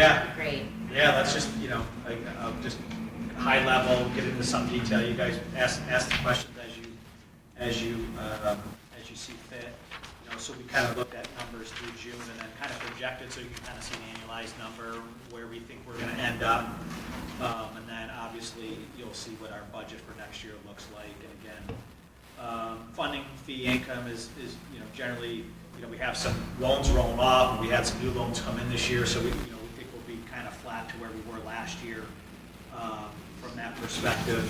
Yeah. Great. Yeah, let's just, just high level, get into some detail. You guys ask the questions as you see fit. So we kind of looked at numbers through June and then kind of projected so you can kind of see an annualized number where we think we're going to end up. And then obviously you'll see what our budget for next year looks like. And again, funding fee income is generally, we have some loans rolling off, and we had some new loans come in this year, so we think we'll be kind of flat to where we were last year from that perspective.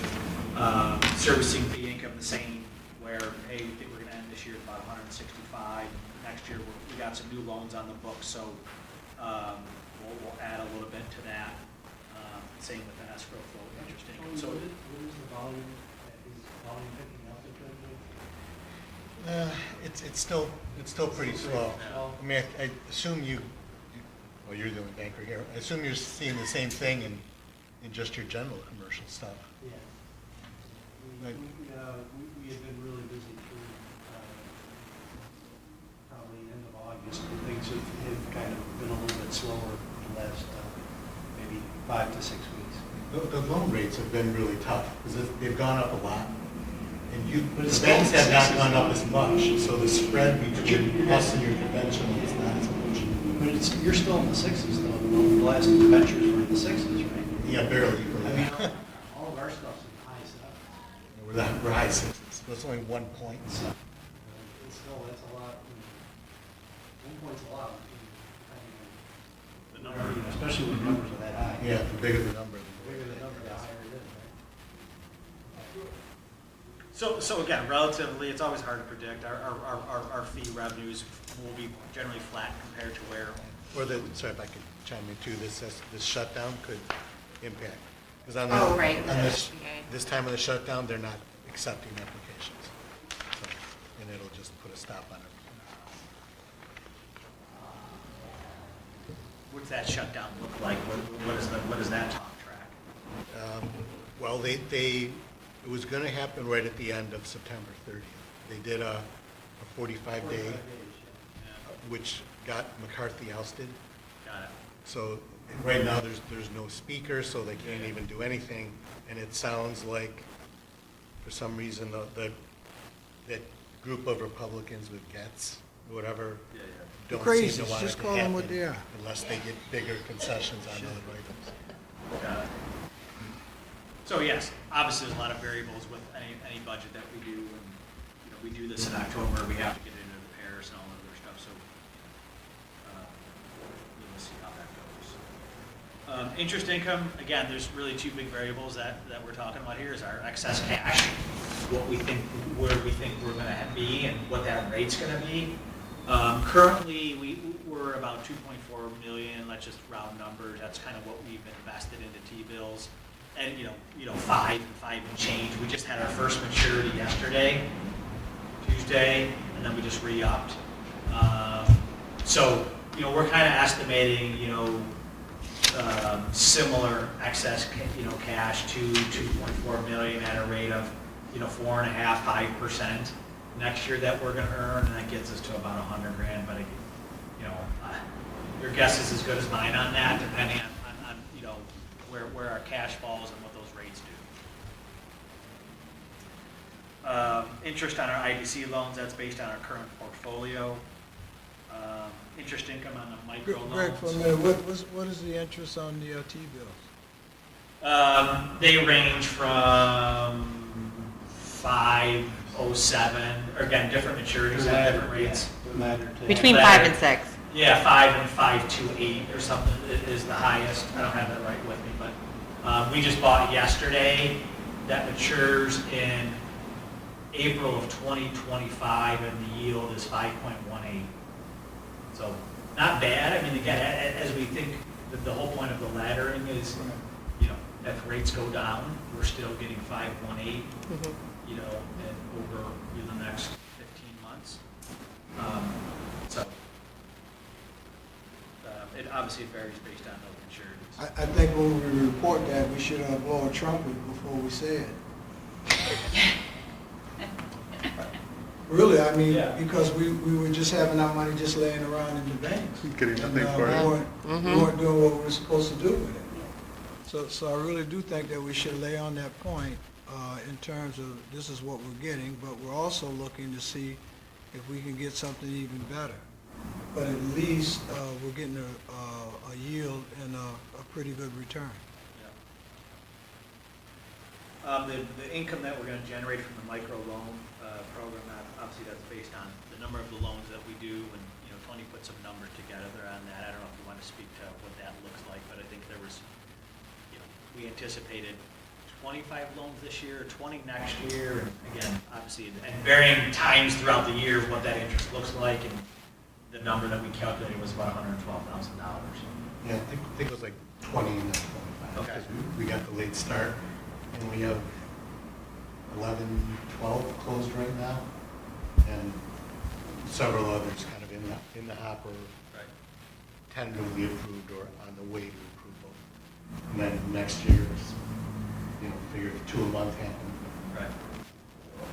Servicing fee income the same, where hey, we think we're going to end this year at about 165. Next year we got some new loans on the books, so we'll add a little bit to that. Same with the escrow flow, interesting. So what is the volume? Is volume picking up in terms of? It's still pretty slow. Yeah. I mean, I assume well, you're the only banker here. I assume you're seeing the same thing in just your general commercial stuff. Yeah. Right. We have been really busy through probably end of August. Things have kind of been a little bit slower the last maybe 5 to 6 weeks. The loan rates have been really tough because they've gone up a lot. And But the it's banks still- have not gone up as much, so the spread between us and your conventional is not as much. But you're still in the 60s though. The last ventures were in the 60s, right? Yeah, barely. I mean, all of our stuff's in the high stuff. We're high sixes. That's only 1 point. So, it's still, that's a lot. 1 point's a lot. the number. Especially when numbers are that high. Yeah, the bigger the number. The bigger the number, the higher it is, right? So again, relatively, it's always hard to predict. Our fee revenues will be generally flat compared to where. Or sorry if I could chime in too, this shutdown could impact. Because on Right. this time of the shutdown, they're not accepting applications. So, and it'll just put a stop on it. What's that shutdown look like? What is that talk track? Well, it was going to happen right at the end of September 30th. They did a 45-day, which got McCarthy ousted. Got it. So right now, there's no speaker, so they can't even do anything. And it sounds like, for some reason, that group of Republicans with Getz, whatever, don't Crazy. seem to want Just it to call them happen what they are. unless they get bigger concessions on other items. Got it. So yes, obviously there's a lot of variables with any budget that we do, and we do this in October. We have to get into the pairs and all that other stuff. So we'll see how that goes. Interest income, again, there's really two big variables that we're talking about here: is our excess cash, where we think we're going to be, and what that rate's going to be. Currently, we're about 2.4 million. Let's just round numbers. That's kind of what we've invested into T-bills. And five and change. We just had our first maturity yesterday, Tuesday, and then we just re-upped. So we're kind of estimating similar excess cash to 2.4 million at a rate of 4.5–5% next year that we're going to earn, and that gets us to about $100,000. But your guess is as good as mine on that, depending on where our cash falls and what those rates do. Interest on our IDC loans, that's based on our current portfolio. Interest income on the micro loans. Greg, for a minute, what is the interest on the T-bills? They range from 5.07, or again, different maturities have different rates. Between 5 and 6. Yeah, 5 and 5.28 or something is the highest. I don't have that right with me, but we just bought yesterday that matures in April of 2025, and the yield is 5.18. So not bad. I mean, again, as we think that the whole point of the laddering is, if rates go down, we're still getting 5.18, and over the next 15 months. So it obviously varies based on those maturities. I think when we report that, we should blow a trumpet before we say it. Really, I mean, Yeah. because we were just having our money just laying around in the banks. Getting And, nothing for we it. weren't doing what we were supposed to do with it. So I really do think that we should lay on that point in terms of this is what we're getting, but we're also looking to see if we can get something even better. But at least we're getting a yield and a pretty good return. The income that we're gonna generate from the micro loan program, obviously that's based on the number of the loans that we do, and, you know, Tony put some numbers together on that. I don't know if you want to speak to what that looks like, but I think there was, you know, we anticipated 25 loans this year, 20 next year, and again, obviously, and varying times throughout the year, what that interest looks like, and the number that we calculated was about $112,000. Yeah, I think it was like 20 and then 25. Okay. Because we got the late start, and we have 11, 12 closed right now, and several others kind of in the hopper, Right. tentatively approved or on the way to approval. And then next year, you know, figure if 2 a month happen, Right.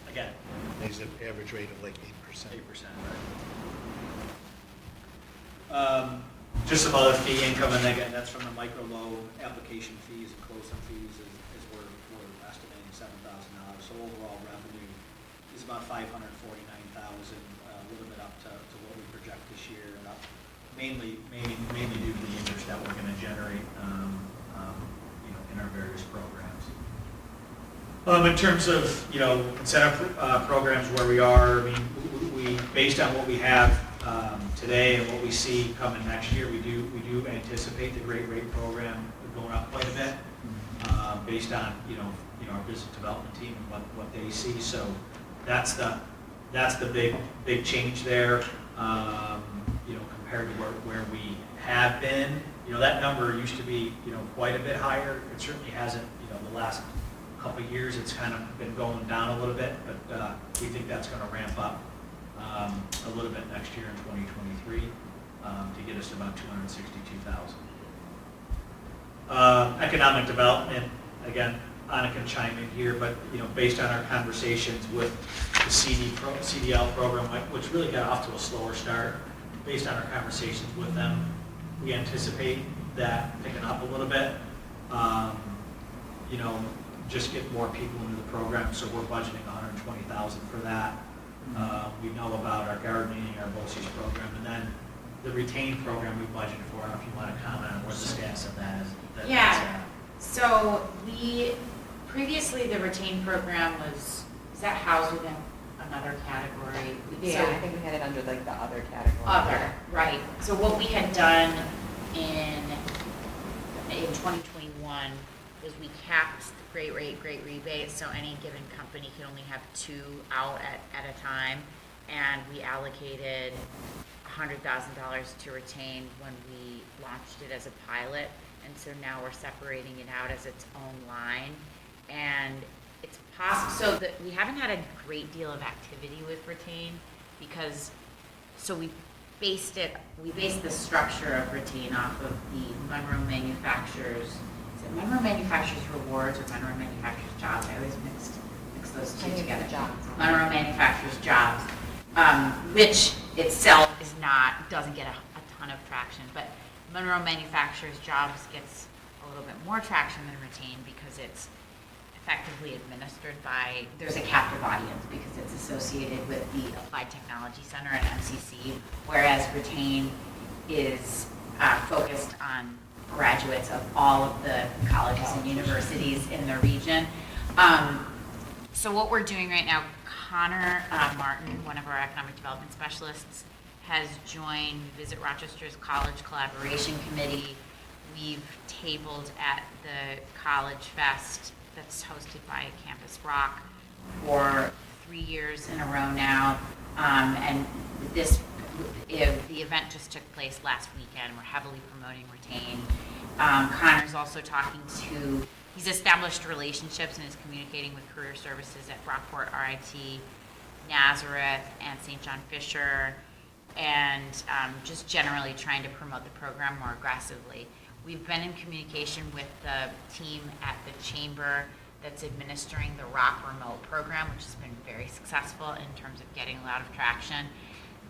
Again, there's an average rate of like 8%. 8%, right. Just some other fee income, and again, that's from the micro loan application fees and closing fees is we're estimating $7,000. So overall revenue is about $549,000, a little bit up to what we project this year, and up mainly due to the interest that we're going to generate, you know, in our various programs. In terms of, you know, incentive programs where we are, I mean, we based on what we have today and what we see coming next year, we do anticipate the Great Rate Program going up quite a bit, based on, you know, our business development team and what they see. So that's the big change there, you know, compared to where we have been. You know, that number used to be, you know, quite a bit higher. It certainly hasn't, you know, the last couple of years, it's kind of been going down a little bit, but we think that's going to ramp up a little bit next year in 2023 to get us to about $262,000. Economic development, again, Anna can chime in here, but, you know, based on our conversations with the CDL program, which really got off to a slower start, based on our conversations with them, we anticipate that picking up a little bit. You know, just get more people into the program, so we're budgeting $120,000 for that. We know about our gardening, our BOCES program, and then the retained program we budgeted for. I don't know if you want to comment on what the status of that is. Yeah. So previously the retained program is that housed within another category? Yeah, So- I think we had it under like the other category. Other, right. So what we had done in 2021 was we capped great rate, great rebate, so any given company could only have 2 out at a time, and we allocated $100,000 to retain when we launched it as a pilot, and so now we're separating it out as its own line, and it's possible, so that we haven't had a great deal of activity with retain, because, so we based the structure of retain off of the Monroe Manufacturers, is it Monroe Manufacturers Rewards or Monroe Manufacturers Jobs? I always mix those two together. Jobs. Monroe Manufacturers Jobs, which itself doesn't get a ton of traction, but Monroe Manufacturers Jobs gets a little bit more traction than retain because it's effectively administered by, there's a captive audience because it's associated with the Applied Technology Center at MCC, whereas retain is focused on graduates of all of the colleges and universities in the region. So what we're doing right now, Connor Martin, one of our economic development specialists, has joined Visit Rochester's College Collaboration Committee. We've tabled at the College Fest that's hosted by Campus Rock for 3 years in a row now. And the event just took place last weekend. We're heavily promoting retain. Connor's also talking to, he's established relationships and is communicating with career services at Rockport, RIT, Nazareth, and St. John Fisher, and just generally trying to promote the program more aggressively. We've been in communication with the team at the Chamber that's administering the Rock Remote program, which has been very successful in terms of getting a lot of traction.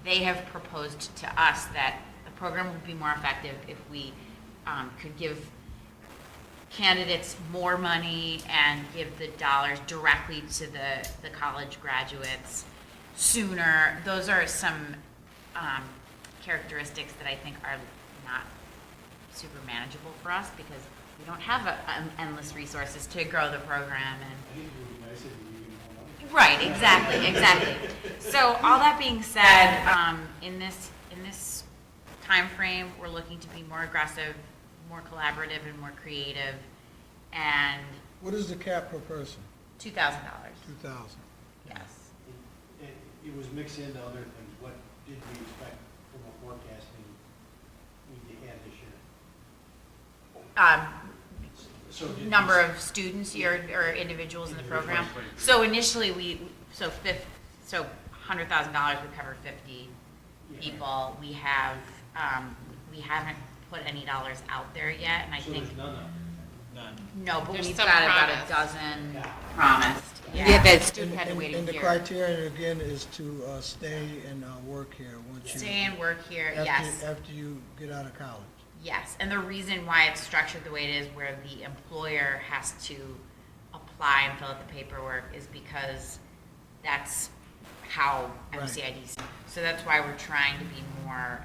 They have proposed to us that the program would be more effective if we could give candidates more money and give the dollars directly to the college graduates sooner. Those are some characteristics that I think are not super manageable for us because we don't have endless resources to grow the program. And I think it would be nice if you gave more money. right, exactly. So all that being said, in this time frame, we're looking to be more aggressive, more collaborative, and more creative. And What is the cap per person? $2,000. 2,000. Yes. It was mixed into other things. What did we expect from a forecasting we had this year? So did Number we- of students or individuals in the program. So initially so $100,000 would cover 50 people. We haven't put any dollars out there yet, and I So think there's none of no, but There's we've some got about a promised. dozen Yeah. promised. Yeah, the student had to wait a And the year. criterion again is to stay and work here once you. Stay and work here, after- yes. After you get out of college. Yes, and the reason why it's structured the way it is, where the employer has to apply and fill out the paperwork, is because that's how Right. MCIDC. So that's why we're trying to be more,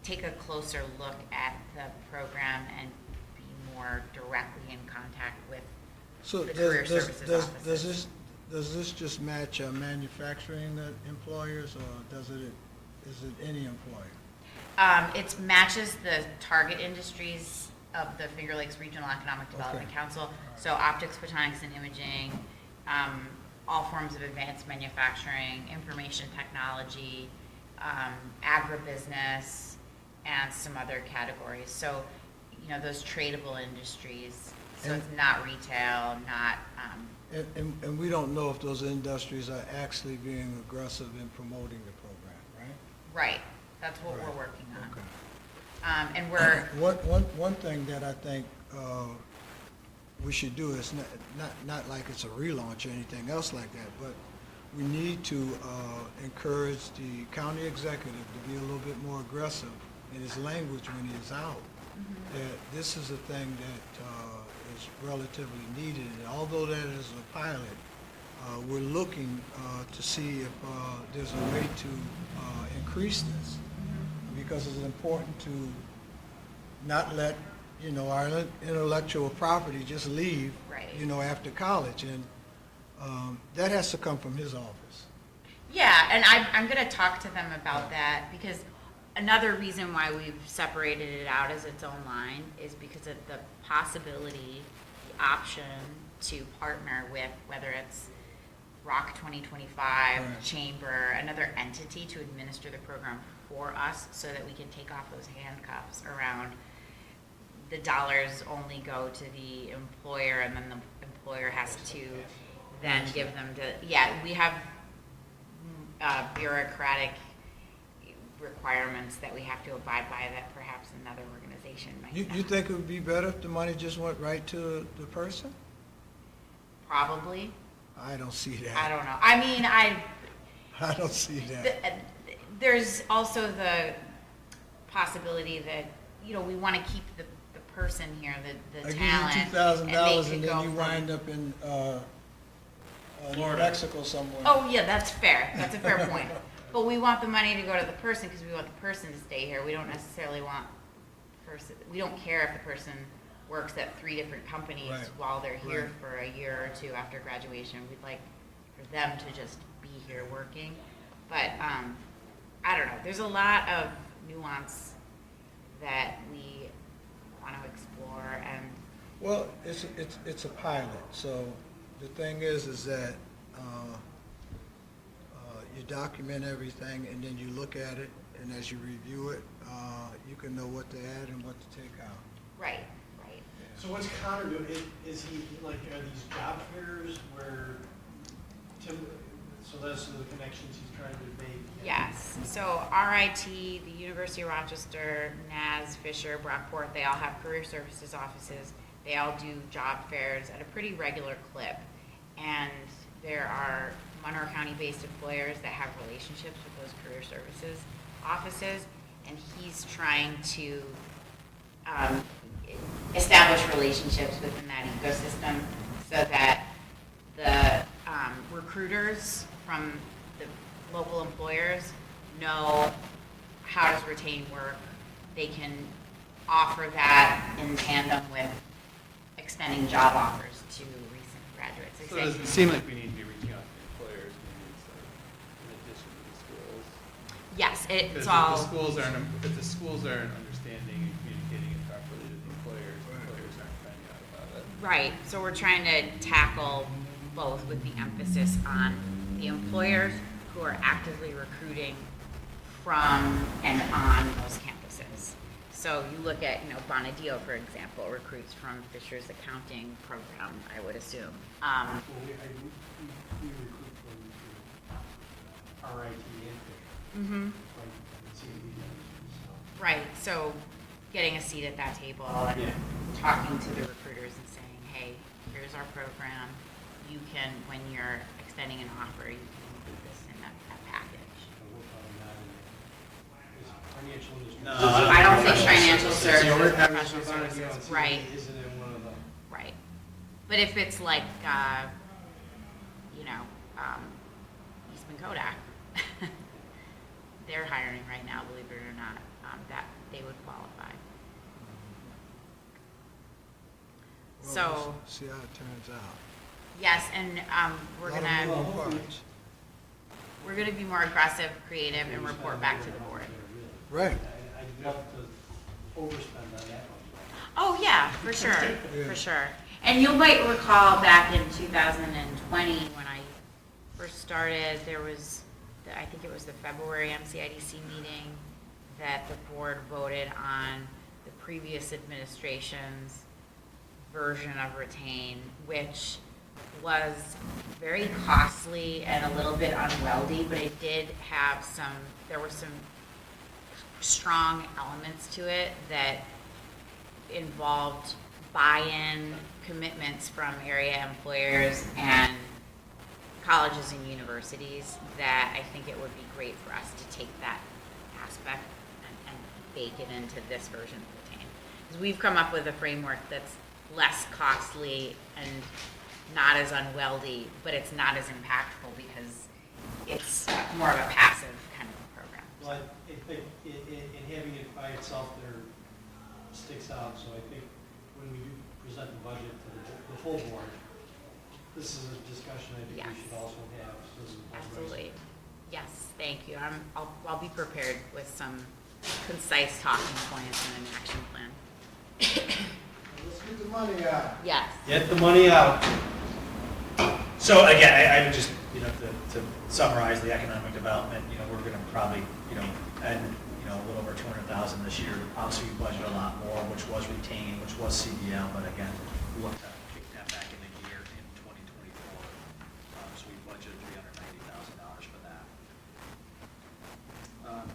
take a closer look at the program and be more directly in contact with So the career services offices. does this just match manufacturing employers, or is it any employer? It matches the target industries of the Finger Lakes Regional Economic Development Okay. Council. So optics, photonics, and imaging, all forms of advanced manufacturing, information technology, agribusiness, and some other categories. So, those tradable industries. So And- it's not retail, not, And we don't know if those industries are actually being aggressive in promoting the program, right? right. That's what we're Right. working on. Okay. And we're, One thing that I think we should do is not like it's a relaunch or anything else like that, but we need to encourage the county executive to be a little bit more aggressive in his language when he's out. That this is a thing that is relatively needed, and although that is a pilot, we're looking to see if there's a way to increase this, because it's important to not let, our intellectual property just leave, Right. After college, and that has to come from his office. yeah, and I'm going to talk to them about that, because another reason why we've separated it out as its own line is because of the possibility, the option to partner with, whether it's Rock 2025, Right. Chamber, another entity to administer the program for us, so that we can take off those handcuffs around the dollars only go to the employer, and then the employer has to then give them to, we have bureaucratic requirements that we have to abide by that perhaps another organization might You not. think it would be better if the money just went right to the person? Probably. I don't see that. I don't know. I mean, I don't see that. there's also the possibility that, we want to keep the person here, the I talent. give you $2,000 they and could then go you from- wind up in New Florida. Mexico somewhere. Oh, yeah, that's fair. That's a fair point. But we want the money to go to the person because we want the person to stay here. We don't necessarily want we don't care if the person works at 3 different companies Right. while they're here Right. for a year or two after graduation. We'd like for them to just be here working. But I don't know. There's a lot of nuance that we want to explore, and Well, it's a pilot, so the thing is that you document everything, and then you look at it, and as you review it, you can know what to add and what to take out. right. So what's Connor doing? Is he, like, are these job fairs where Tim, so those are the connections he's trying to make? Yes, so RIT, the University of Rochester, NAS, Fisher, Brockport, they all have career services offices. They all do job fairs at a pretty regular clip. And there are Monroe County-based employers that have relationships with those career services offices, and he's trying to establish relationships within that ecosystem so that the recruiters from the local employers know how does retain work. They can offer that in tandem with extending job offers to recent graduates. They So say- does it seem like we need to be reaching out to employers, maybe it's like, in addition to the schools? Yes, it's Because all, if the schools aren't understanding and communicating it properly to the employers aren't finding out about it. right, so we're trying to tackle both with the emphasis on the employers who are actively recruiting from and on those campuses. So you look at, Bonadio, for example, recruits from Fisher's accounting program, I would assume. Well, we recruit from RIT and Mhm. like MCIDC, so. Right, so getting a seat at that table and Yeah. talking to the recruiters and saying, hey, here's our program. You can, when you're extending an offer, you can include this in a package. We're probably not in the, is financial industry. No, I don't think financial So services, we're having professional some kind of, services, it's- right, Isn't it one of the? right. But if it's like, Eastman Kodak, they're hiring right now, believe it or not, that they would qualify. Well, So, let's see how it turns out. yes, and we're Lot of gonna, moving parts. we're gonna be more aggressive, creative, and report back to the board. Right. I'd love to overspend on that one. Oh, yeah, for sure, Yeah. for sure. And you might recall back in 2020, when I first started, there was, I think it was the February MCIDC meeting, that the board voted on the previous administration's version of retain, which was very costly and a little bit unwieldy, but it did have there were some strong elements to it that involved buy-in commitments from area employers and colleges and universities that I think it would be great for us to take that aspect and bake it into this version of retain. Because we've come up with a framework that's less costly and not as unwieldy, but it's not as impactful because it's more of a passive kind of a program. Well, I think in having it by itself there sticks out, so I think when we do present the budget to the full board, this is a discussion I think Yes. we should also have. So that the board Absolutely. Yes, thank you. I'll be prepared with some concise talking points and an action plan. Let's get the money out. Yes. Get the money out. So again, I would just, to summarize the economic development, we're gonna probably, add, a little over 200,000 this year. Obviously, we budgeted a lot more, which was retained, which was CDL, but again, we look to kick that back in a year in 2024. So we budgeted $390,000 for that.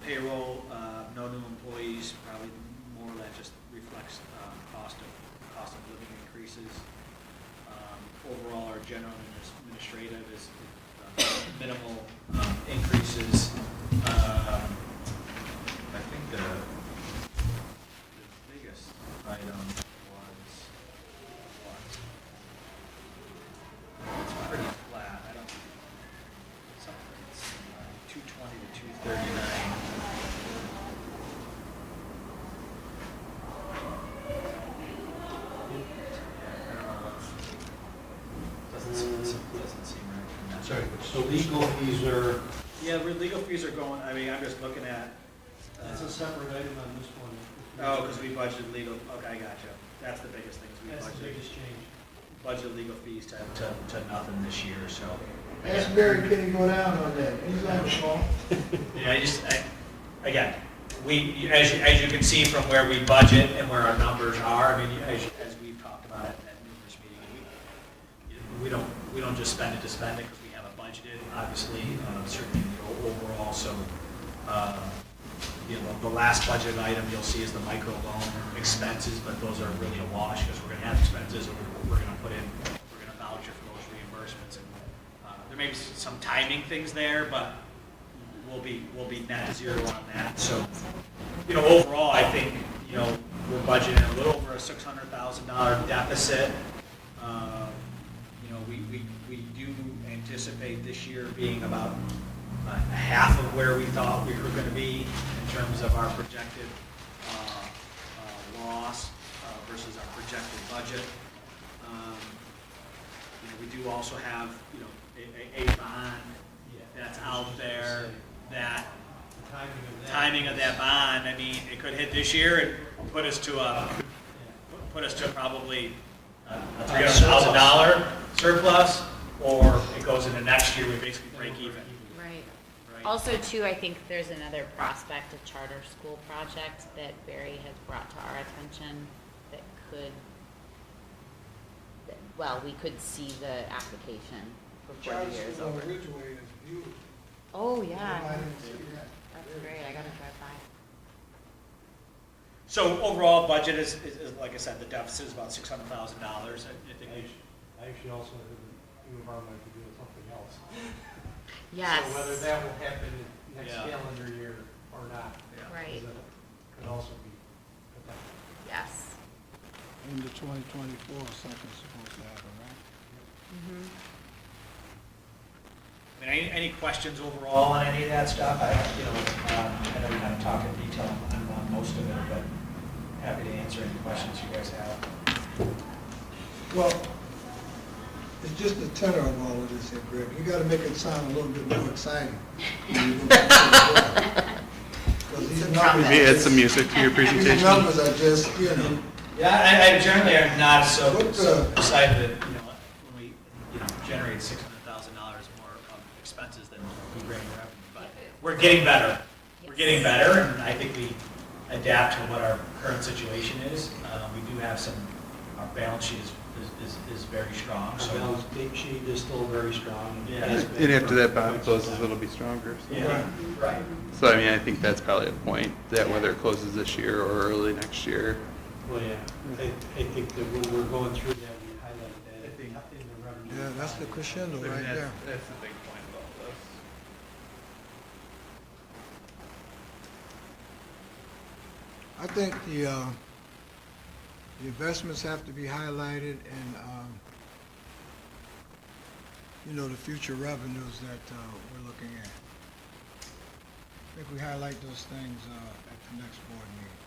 Payroll, no new employees, probably more or less just reflects cost of living increases. Overall, our general and administrative is minimal increases. I think the biggest item was what? It's pretty flat. I don't, something, it's 220 to 239. Doesn't seem right from that. Sorry, so legal fees are, Yeah, legal fees are going, I'm just looking at. that's a separate item on this one. Oh, because we budgeted legal, okay, I got you. That's the biggest thing, is we That's the budgeted, biggest change. budgeted legal fees to nothing this year, so. Ask Barry, can he go down on that? He's on the phone. Yeah, again, as you can see from where we budget and where our numbers are, as we've talked about at numerous meetings, we don't just spend it to spend it, because we have it budgeted, obviously, certainly overall, so, the last budget item you'll see is the micro loan expenses, but those are really a wash, because we're gonna have expenses, and we're gonna voucher for those reimbursements. And there may be some timing things there, but we'll be net zero on that. So, overall, I think, we're budgeting a little over a $600,000 deficit. We do anticipate this year being about half of where we thought we were going to be in terms of our projected loss versus our projected budget. We do also have, a bond that's out there that The timing of that bond, I mean, it could hit this year and put us to probably a $300,000 surplus, or it goes into next year, we basically break even. Right. Right. Also, too, I think there's another prospect of charter school project that Barry has brought to our attention that we could see the application before the year is over. Ridgeway is beautiful. Oh, yeah. I didn't see that. That's great, I gotta drive by. So overall budget is, like I said, the deficit is about $600,000. I think I actually also heard that U of R might be doing something else. Yes. So whether that will happen next Yeah. calendar year or not. Right. Could also be potential. Yes. Into 2024, something's supposed to happen, right? Mm-hmm. I mean, any questions overall on any of that stuff? I know we kind of talk in detail on most of it, but happy to answer any questions you guys have. Well, it's just the tenor of all of this here, Greg. You gotta make it sound a little bit more exciting. Maybe add some music to your These presentation. numbers are just, Yeah, I generally am not so What, excited that, when we, generate $600,000 more of expenses than we bring in revenue. But we're getting better. We're getting better, and I think we adapt to what our current situation is. We do have our balance sheet is very strong, Our so. balance sheet is still very strong. Yeah. And after that bond closes, it'll be stronger. So. Yeah, right. So I mean, I think that's probably a point that whether it closes this year or early next year. Well, yeah, I think that when we're going through that, we highlighted that in the revenue. yeah, that's the crescendo I mean, right there. That's the big point of all this. I think the investments have to be highlighted and, the future revenues that we're looking at. I think we highlight those things at the next board meeting.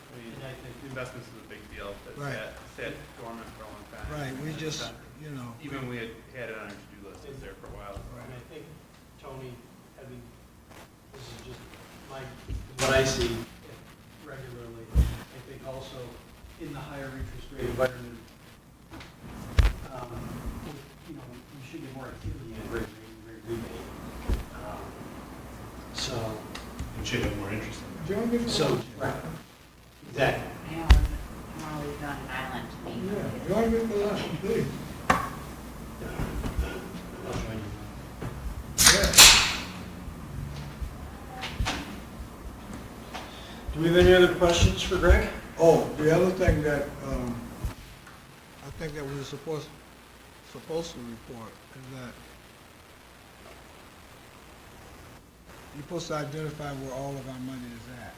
I mean, And I think- investments is a big deal. That's Right. sat dormant for a long time. Right, we just, Even when we had it on our to-do list, it was there for a while. And I think, Tony, this is just what I see regularly. I think also in the higher interest rate environment, we should get more activity in rate rebate. So, It should have more interest in join me for lunch. right. That, I know, I'm always on an island to me. Yeah, join me for lunch, please. I'll join you. Yeah. Do we have any other questions for Greg? Oh, the other thing that, I think that we're supposed to report is that you're supposed to identify where all of our money is at.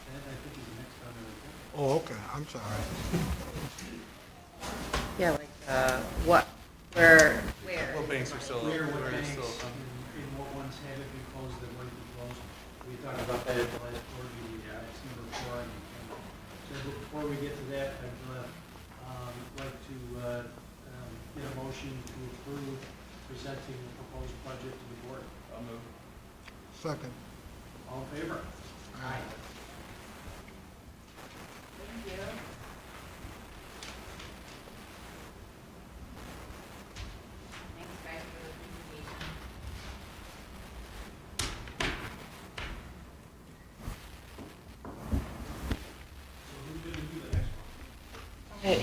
That, I think, is the next on the report. Oh, okay, I'm sorry. Yeah, like, where? What banks are still, Clear what where are banks still some? and what ones haven't been closed that might be closed. We talked about that at the last board meeting, that's number 4. And so before we get to that, I'd like to get a motion to approve presenting the proposed budget to the board. I'll move. Second. All in favor? Aye. Thank you. Thanks, guys, for the presentation. So who's going to do the next one?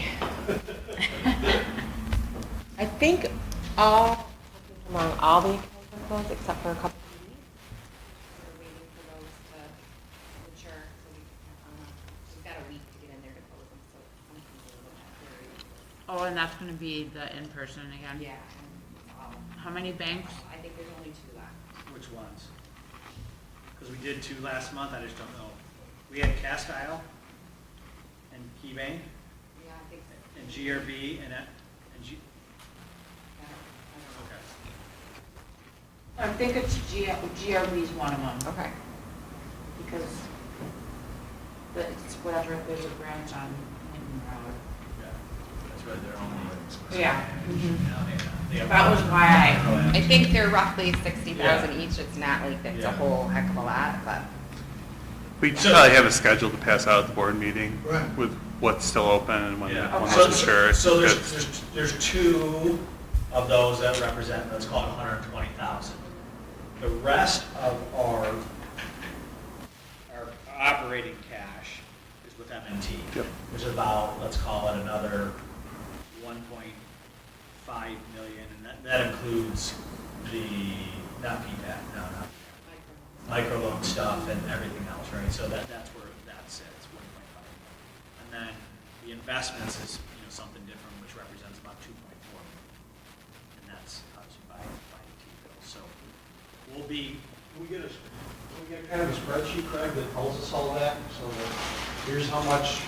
I think among all the accounts are closed except for a couple of these. We're waiting for Oh, and that's gonna be the in-person again? Yeah. How many banks? I think there's only 2 left. Which ones? Because we did 2 last month, I just don't know. We had Cast Isle and Key Bank Yeah, I think so. and GRB and G. I don't know. Okay. I think it's GRB's one of them. Okay. Because it's whatever, there's a branch on Hinton Road. Yeah, that's right, they're only. Yeah. They have- That was why I think they're roughly 60,000 each. It's not like it's Yeah. a whole heck of a lot, but. We probably have a schedule to pass out at the board meeting Right. with what's still open and when Yeah. when So- those mature. So That's- there's 2 of those that represent, let's call it 120,000. The rest of our operating cash is with M&T. Yep. Which is about, let's call it another 1.5 million, and that includes the, not PPAC, no, not microloan stuff and everything else, right? So that's where that sits, 1.5. And then the investments is, something different, which represents about 2.4 million. And that's obviously by T-bills. So we'll be, Can we get kind of a spreadsheet, Craig, that tells us all that, so that here's how much,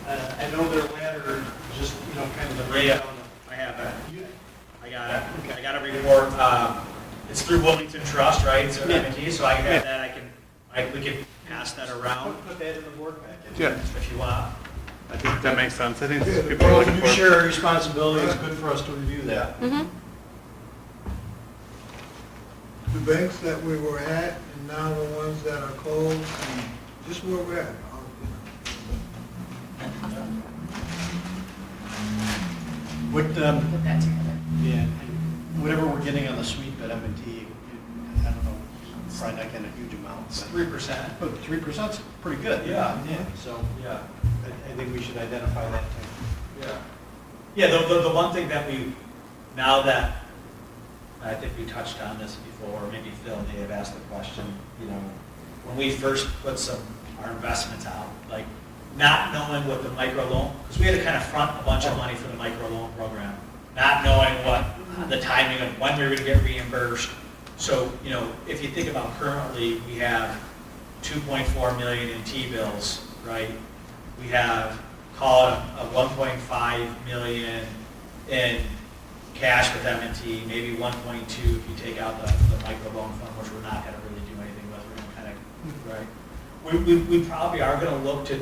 I know their ladder, just, kind of the Yeah. breakdown. I have it. I got it. I got a report. It's through Wilmington Trust, right? So M&T, so I have that. We can pass that around Put that in the board package. Yeah, if you want. I think that makes sense. I think Yeah. people are Well, looking you for. share a responsibility, it's good for us to review that. Mm-hmm. The banks that we were at and now the ones that are closed, and just where we're at. What, Put that together. yeah, and whatever we're getting on the sweep at M&T, I don't know, it's probably not getting a huge amount, It's but 3%. but 3%'s pretty good. Yeah. Yeah, so Yeah. I think we should identify that too. Yeah. Yeah, the one thing that now that, I think we touched on this before, maybe Phil may have asked the question, when we first put our investments out, like not knowing what the microloan, because we had to kind of front a bunch of money for the microloan program, not knowing what the timing of when we were going to get reimbursed. So, if you think about currently, we have 2.4 million in T-bills, right? We have, call it a 1.5 million in cash with M&T, maybe 1.2 if you take out the microloan fund, which we're not going to really do anything with, we're going to kind of, right? We probably are going to look to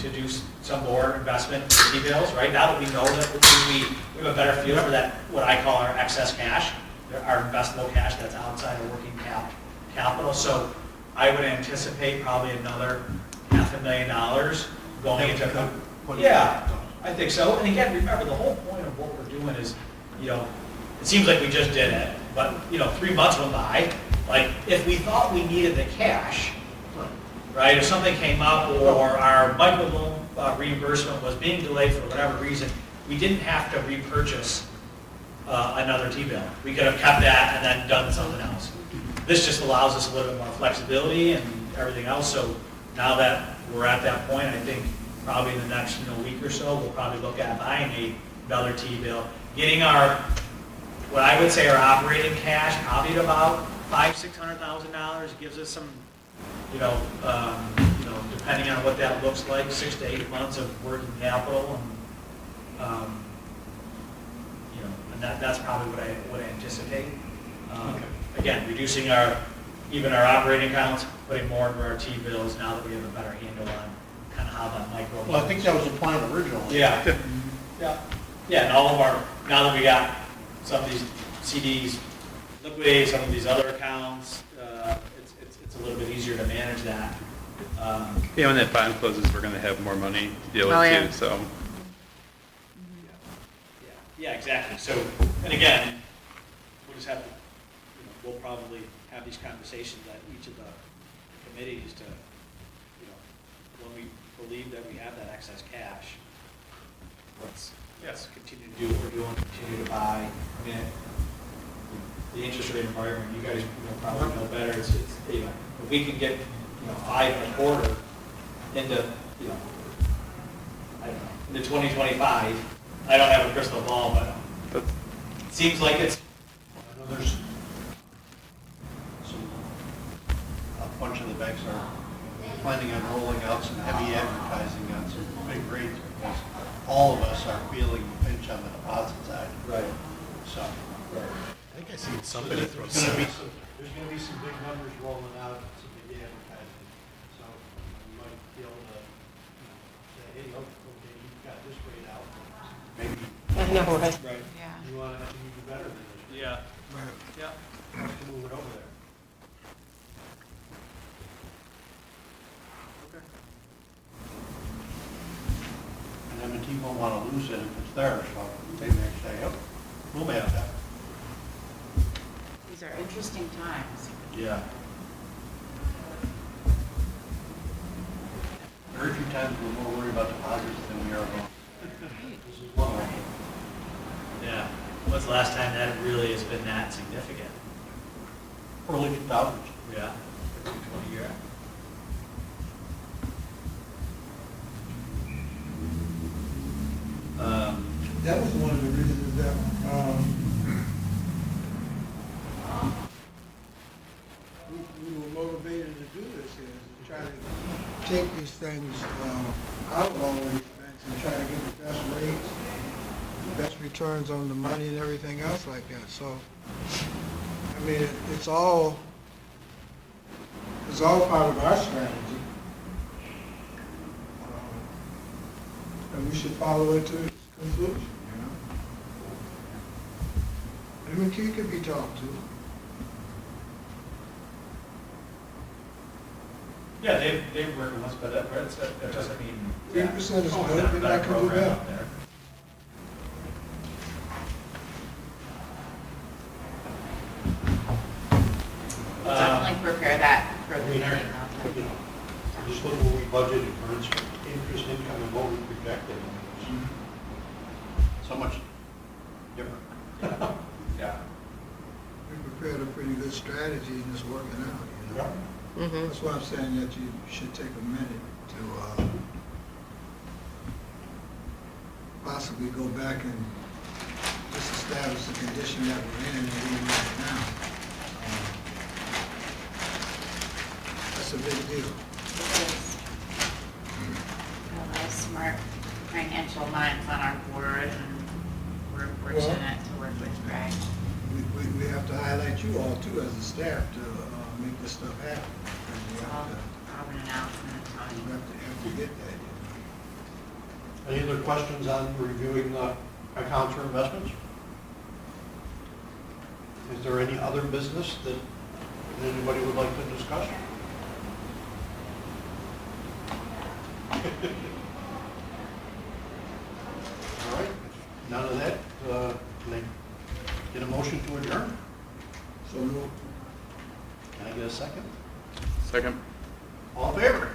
do some more investment in T-bills, right? Now that we know that we have a better feel for that, what I call our excess cash, our investable cash that's outside of working capital. So I would anticipate probably another $500,000 going into. Yeah, I think so. And again, remember, the whole point of what we're doing is, it seems like we just did it, but, 3 months went by. Like, if we thought we needed the cash, right, if something came up or our microloan reimbursement was being delayed for whatever reason, we didn't have to repurchase another T-bill. We could have kept that and then done something else. This just allows us a little bit more flexibility and everything else. So now that we're at that point, I think probably in the next week or so, we'll probably look at buying another T-bill, getting what I would say our operating cash probably at about $500,000-$600,000. Gives us some, depending on what that looks like, 6 to 8 months of working capital, and and that's probably what I would anticipate. Again, reducing even our operating accounts, putting more into our T-bills now that we have a better handle on kind of how that micro. Well, I think that was the plan originally. Yeah. Yeah, and all of now that we got some of these CDs liquidated, some of these other accounts, it's a little bit easier to manage that. Yeah, when that bond closes, we're going to have more money to deal Oh, with yeah. too, so. Yeah, exactly. So, and again, we'll just have to, we'll probably have these conversations at each of the committees to, when we believe that we have that excess cash, let's continue to do what we're doing, continue to buy. I mean, the interest rate environment, you guys probably know better. It's if we can get 5.25 into, I don't know, into 2025, I don't have a crystal ball, but it seems like it's, I know there's some, a bunch of the banks are planning on rolling out some heavy advertising on some big rates because all of us are feeling the pinch on the deposit side. right. So. I think I seen somebody throw There's gonna be some. there's gonna be some big numbers rolling out, some big advertising. So you might be able to, say, hey, look, okay, you've got this rate out. Maybe I know, right? Right. Yeah. you want to do better than this. Yeah, Right. yeah. Move it over there. Okay. And M&T won't want to lose it if it's theirs, so they may say, oh, we'll have that. These are interesting times. Yeah. Very few times we're more worried about deposits than we are about. This is one of them. Yeah. When's the last time that really has been that significant? Early 2000s. Yeah. 20 year. That was one of the reasons that, we were motivated to do this, is to try to take these things, out of all of these banks and try to get the best rates, the best returns on the money and everything else like that, so, I mean, it's all part of our strategy. And we should follow it to its conclusion, you know? And McKee could be talked to. Yeah, they've worked with us, but that doesn't mean. 3% is Oh, good, not a but I better can do program better. out there. Definitely prepare that for the We meeting. are. Just look what we budgeted for interest income and what we projected. So much different. Yeah. We prepared a pretty good strategy and it's working out, you know? Mm-hmm. That's why I'm saying that you should take a minute to, possibly go back and just establish the condition that we're in and where we're at now. That's a big deal. A lot of smart financial minds on our board, and we're fortunate to work with Greg. We have to highlight you all too as a staff to, make this stuff happen. And we So have I'll to, have an announcement we on have to get that. Any other questions on reviewing the accounts or investments? Is there any other business that anybody would like to discuss? All right, if none of that, can I get a motion to adjourn? So, no. Can I get a second? Second. All in favor?